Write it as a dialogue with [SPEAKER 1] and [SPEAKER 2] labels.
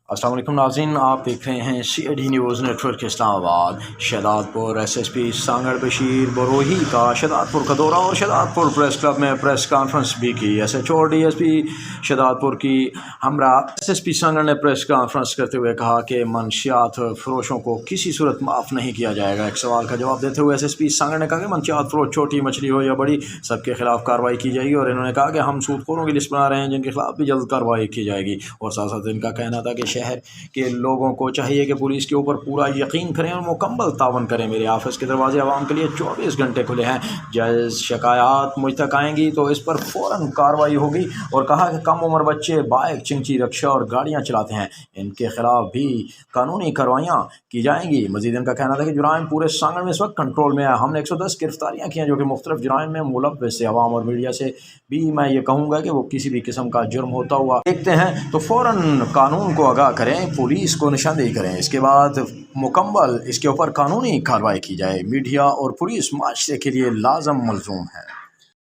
[SPEAKER 1] अस्सलाम वालेकुम नाज़रीन, आप देख रहे हैं CID news network Islamabad. Shahdadpur SSP Sanghar Bashir Barohi का शहदादपुर का दौरा और शहदादपुर प्रेस क्लब में प्रेस कॉन्फ्रेंस भी की। SHO और DSP शहदादपुर की हमरा SSP सांगड़ ने प्रेस कॉन्फ्रेंस करते हुए कहा कि मंशियात फरोशों को किसी सूरत माफ़ नहीं किया जाएगा। एक सवाल का जवाब देते हुए SSP सांगड़ ने कहा कि मंशियात फरोश छोटी मछली हो या बड़ी, सबके खिलाफ कार्रवाई की जाएगी। और इन्होंने कहा कि हम सूदखोरों की लिस्ट बना रहे हैं जिनके खिलाफ भी जल्द कार्रवाई की जाएगी। और साथ साथ इनका कहना था कि शहर के लोगों को चाहिए कि पुलिस के ऊपर पूरा यकीन करें और मुकम्मल तावन करें। मेरे ऑफिस के दरवाजे आवाम के लिए 24 घंटे खुले हैं। जैसे शिकायत मुझ तक आएंगी तो इस पर फ़ौरन कार्रवाई होगी। और कहा कि कम उम्र बच्चे बाइक, चिंची, रिक्शा और गाड़ियाँ चलाते हैं, इनके खिलाफ भी कानूनी कार्रवाइयाँ की जाएंगी। मजीद इनका कहना था कि जुराइम पूरे सांगड़ में इस वक्त कंट्रोल में है। हमने 110 गिरफ्तारियाँ की हैं जो कि मुख्तलिफ जुराइम में मुलव्वस है। आवाम और मीडिया से भी मैं ये कहूँगा कि वो किसी भी किस्म का जुर्म होता हुआ देखते हैं तो फ़ौरन कानून को आगाह करें, पुलिस को निशानदेही करें, इसके बाद मुकम्मल इसके ऊपर कानूनी कार्रवाई की जाए। मीडिया और पुलिस माशरे के लिए लाजम मलजूम है।